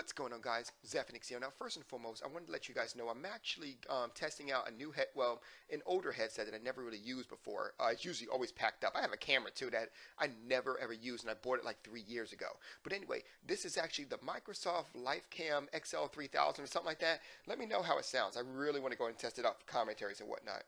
What's going on, guys? Zephyrnix here. Now, first and foremost, I wanted to let you guys know I'm actually testing out a new an older headset that I never really used before. It's usually always packed up. I have a camera too that I never ever used, and I bought it like 3 years ago. But anyway, this is actually the Microsoft LifeCam XL3000 or something like that. Let me know how it sounds. I really want to go and test it out for commentaries and whatnot.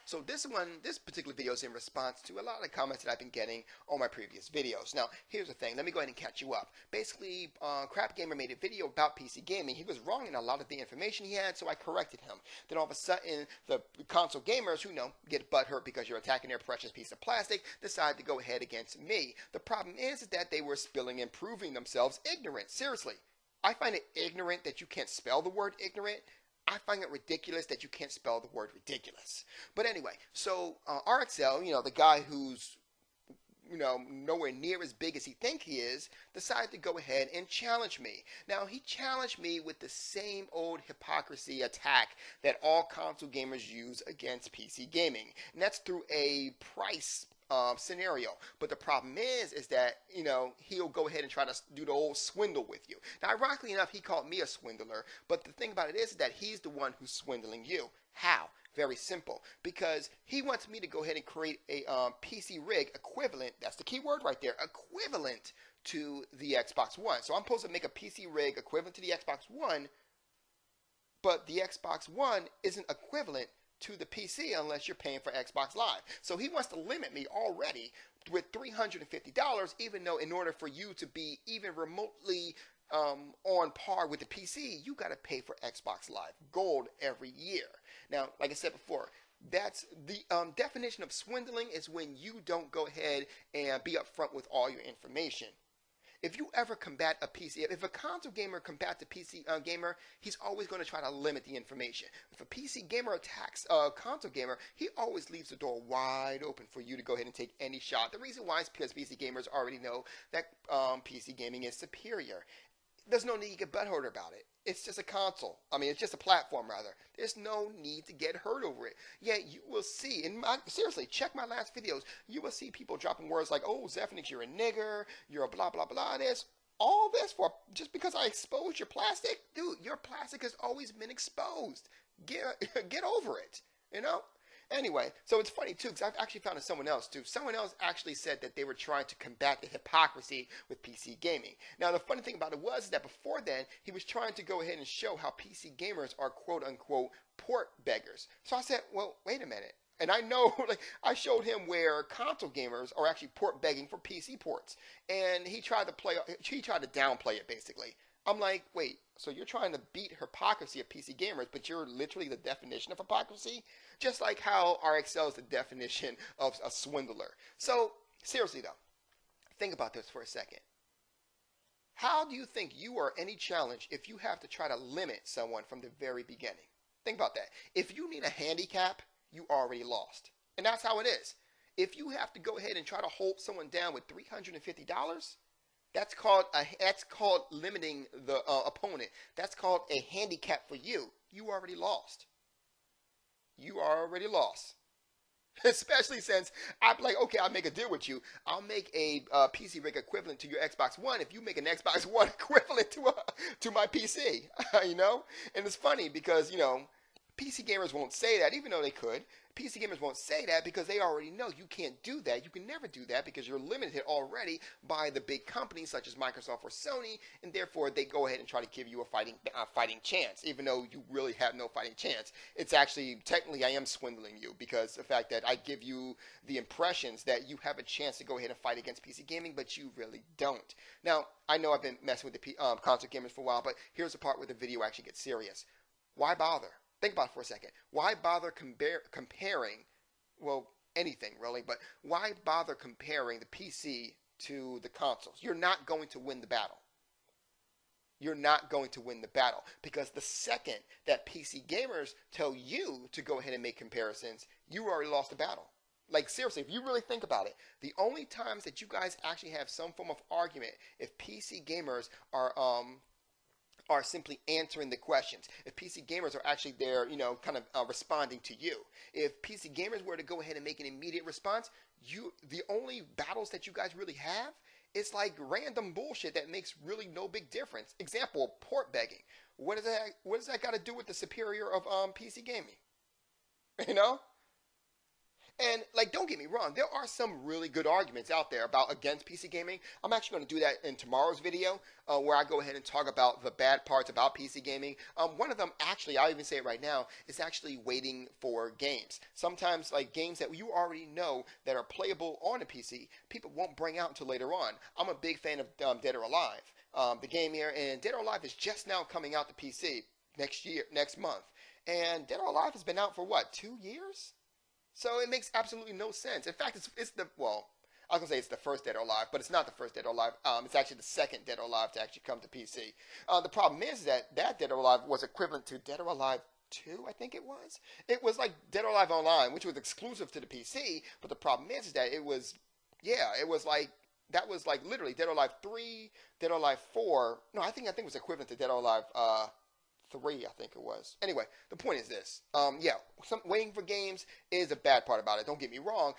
So this particular video is in response to a lot of the comments that I've been getting on my previous videos. Now, here's the thing. Let me go ahead and catch you up. Basically, Crap Gamer made a video about PC gaming. He was wrong in a lot of the information he had, so I corrected him. Then all of a sudden, the console gamers who get butthurt because you're attacking their precious piece of plastic decide to go ahead against me. The problem is that they were spilling and proving themselves ignorant. Seriously. I find it ignorant that you can't spell the word ignorant. I find it ridiculous that you can't spell the word ridiculous. But anyway, so RXL, the guy who's, nowhere near as big as he thinks he is, decided to go ahead and challenge me. Now, he challenged me with the same old hypocrisy attack that all console gamers use against PC gaming. And that's through a price scenario. But the problem is that, he'll go ahead and try to do the old swindle with you. Now, ironically enough, he called me a swindler, but the thing about it is that he's the one who's swindling you. How? Very simple. Because he wants me to go ahead and create a PC rig equivalent, that's the key word right there, equivalent to the Xbox One. So I'm supposed to make a PC rig equivalent to the Xbox One, but the Xbox One isn't equivalent to the PC unless you're paying for Xbox Live. So he wants to limit me already with $350, even though in order for you to be even remotely on par with the PC, you got to pay for Xbox Live Gold every year. Now, like I said before, that's the definition of swindling is when you don't go ahead and be upfront with all your information. If you ever combat a PC, if a console gamer combats a PC gamer, he's always going to try to limit the information. If a PC gamer attacks a console gamer, he always leaves the door wide open for you to go ahead and take any shot. The reason why is because PC gamers already know that PC gaming is superior. There's no need to get butthurt about it. It's just a console. It's just a platform, rather. There's no need to get hurt over it. Yeah, you will see. Seriously, check my last videos. You will see people dropping words like, "Oh, Zephyrnix, you're a nigger. You're a blah, blah, blah." All this for just because I exposed your plastic? Dude, your plastic has always been exposed. Get over it, Anyway, so it's funny, too, because I've actually found someone else, too. Someone else actually said that they were trying to combat the hypocrisy with PC gaming. Now, the funny thing about it was that before then, he was trying to go ahead and show how PC gamers are quote-unquote port beggars. So I said, well, wait a minute. And I know, I showed him where console gamers are actually port begging for PC ports. And he tried to downplay it, basically. I'm like, wait, so you're trying to beat hypocrisy of PC gamers, but you're literally the definition of hypocrisy? Just like how RXL is the definition of a swindler. So, seriously though, think about this for a second. How do you think you are any challenge if you have to try to limit someone from the very beginning? Think about that. If you need a handicap, you already lost. And that's how it is. If you have to go ahead and try to hold someone down with $350, that's called limiting the opponent. That's called a handicap for you. You already lost. You already lost. Especially since I'm like, okay, I'll make a deal with you. I'll make a PC rig equivalent to your Xbox One if you make an Xbox One equivalent to my PC. And it's funny because PC gamers won't say that, even though they could. PC gamers won't say that because they already know you can't do that. You can never do that because you're limited already by the big companies such as Microsoft or Sony, and therefore they go ahead and try to give you a fighting chance, even though you really have no fighting chance. It's actually, technically, I am swindling you because the fact that I give you the impressions that you have a chance to go ahead and fight against PC gaming, but you really don't. Now, I know I've been messing with the console gamers for a while, but here's the part where the video actually gets serious. Why bother? Think about it for a second. Why bother comparing, well, anything really, but why bother comparing the PC to the consoles? You're not going to win the battle. You're not going to win the battle because the second that PC gamers tell you to go ahead and make comparisons, you already lost the battle. Like, seriously, if you really think about it, the only times that you guys actually have some form of argument if PC gamers are simply answering the questions. If PC gamers are actually there, responding to you. If PC gamers were to go ahead and make an immediate response, the only battles that you guys really have It's like random bullshit that makes really no big difference. Example, port begging. What does that got to do with the superior of PC gaming? You know? And like, don't get me wrong, there are some really good arguments out there about against PC gaming. I'm actually going to do that in tomorrow's video, where I go ahead and talk about the bad parts about PC gaming. One of them, actually, I'll even say it right now, is actually waiting for games. Sometimes, like games that you already know that are playable on a PC, people won't bring out until later on. I'm a big fan of Dead or Alive, the game here, and Dead or Alive is just now coming out to PC next month. And Dead or Alive has been out for what, 2 years? So it makes absolutely no sense. In fact, it's the, well, I was going to say it's the first Dead or Alive, but it's not the first Dead or Alive. It's actually the second Dead or Alive to actually come to PC. The problem is that Dead or Alive was equivalent to Dead or Alive 2, I think it was. It was like Dead or Alive Online, which was exclusive to the PC, but the problem is that it was like, that was like literally Dead or Alive 3, Dead or Alive 4. No, I think it was equivalent to Dead or Alive 3, I think it was. Anyway, the point is this. Waiting for games is a bad part about it. Don't get me wrong.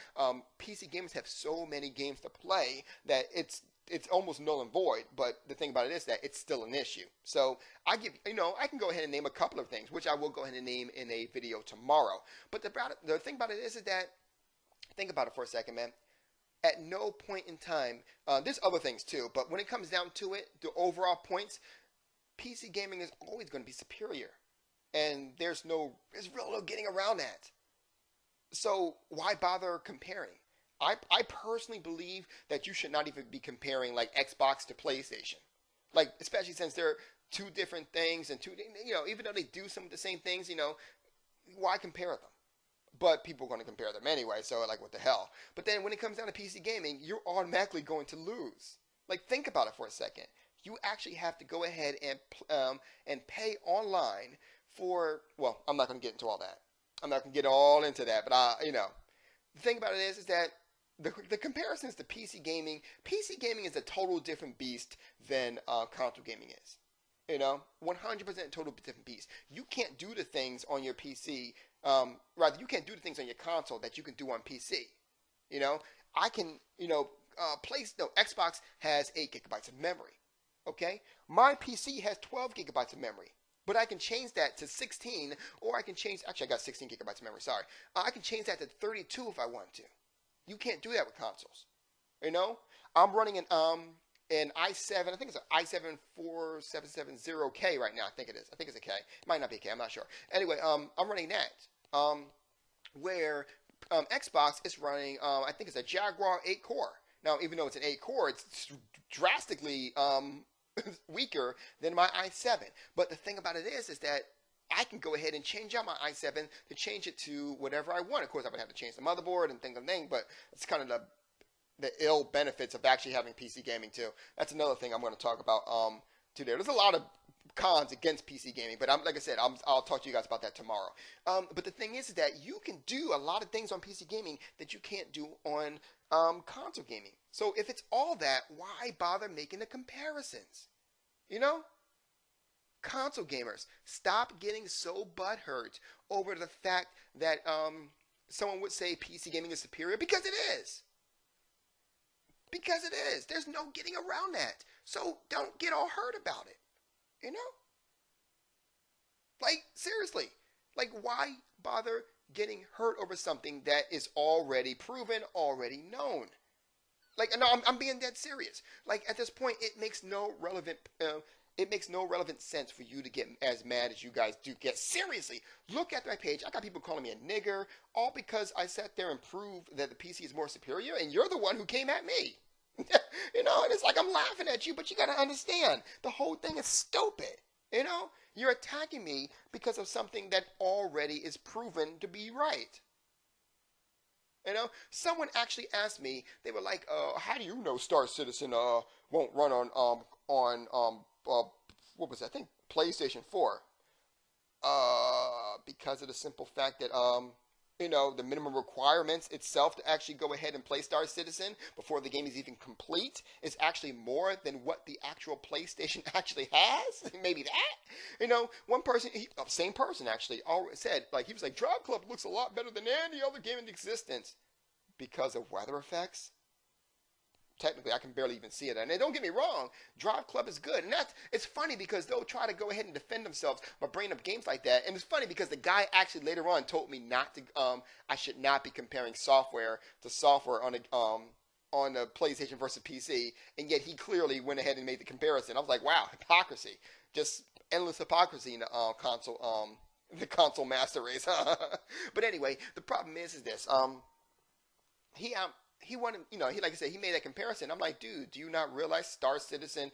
PC gamers have so many games to play that it's almost null and void. But the thing about it is that it's still an issue. So I can go ahead and name a couple of things, which I will go ahead and name in a video tomorrow. But the thing about it is that, think about it for a second, man. At no point in time, there's other things too, but when it comes down to it, the overall points, PC gaming is always going to be superior, and there's really no getting around that. So why bother comparing? I personally believe that you should not even be comparing like Xbox to PlayStation, like especially since they're two different things and even though they do some of the same things, why compare them? But people are going to compare them anyway, so like what the hell? But then when it comes down to PC gaming, you're automatically going to lose. Like think about it for a second. You actually have to go ahead and pay online for, well, I'm not going to get into all that. I'm not going to get all into that, but the thing about it is that the comparisons to PC gaming is a total different beast than console gaming is. 100% total different beast. You can't do the things on your PC, you can't do the things on your console that you can do on PC. I can, Xbox has 8 gigabytes of memory. Okay, my PC has 12 gigabytes of memory, but I can change that to 16, or I can change, actually I got 16 gigabytes of memory, sorry. I can change that to 32 if I want to. You can't do that with consoles. I'm running an i7, I think it's an i7 4770K right now, I think it is. I think it's a K. It might not be a K, I'm not sure. Anyway, I'm running that, where Xbox is running, I think it's a Jaguar 8-core. Now, even though it's an 8-core, it's drastically weaker than my i7. But the thing about it is that I can go ahead and change out my i7 to change it to whatever I want. Of course, I would have to change the motherboard and things, but it's kind of the ill benefits of actually having PC gaming too. That's another thing I'm going to talk about today. There's a lot of cons against PC gaming, but like I said, I'll talk to you guys about that tomorrow. But the thing is that you can do a lot of things on PC gaming that you can't do on console gaming. So if it's all that, why bother making the comparisons? Console gamers, stop getting so butthurt over the fact that someone would say PC gaming is superior, because it is. Because it is. There's no getting around that. So don't get all hurt about it. Like, seriously. Like, why bother getting hurt over something that is already proven, already known? Like, no, I'm being dead serious. Like, at this point, it makes no relevant sense for you to get as mad as you guys do get. Seriously, look at my page. I got people calling me a nigger, all because I sat there and proved that the PC is more superior, and you're the one who came at me. And it's like I'm laughing at you, but you got to understand, the whole thing is stupid. You're attacking me because of something that already is proven to be right. Someone actually asked me, they were like, how do you know Star Citizen won't run on what was that? I think PlayStation 4. Because of the simple fact that the minimum requirements itself to actually go ahead and play Star Citizen before the game is even complete is actually more than what the actual PlayStation actually has. Maybe that. One person, same person actually, said, like, he was like, Drive Club looks a lot better than any other game in existence because of weather effects. technically I can barely even see it. And don't get me wrong, Drive Club is good, and it's funny because they'll try to go ahead and defend themselves by bringing up games like that. And it's funny because the guy actually later on told me not to, I should not be comparing software to software on the PlayStation versus PC, and yet he clearly went ahead and made the comparison. I was like, wow, hypocrisy, just endless hypocrisy in the console master race. But anyway, the problem is this. He wanted, he, like I said, he made that comparison. I'm like, dude, do you not realize Star Citizen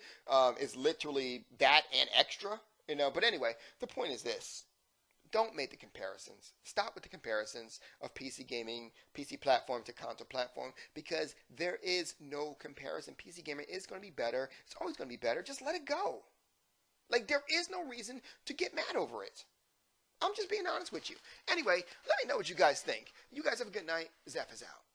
is literally that and extra? But anyway, the point is this. Don't make the comparisons. Stop with the comparisons of PC gaming, PC platform to console platform, because there is no comparison. PC gaming is going to be better. It's always going to be better. Just let it go. Like, there is no reason to get mad over it. I'm just being honest with you. Anyway, let me know what you guys think. You guys have a good night. Zeph is out.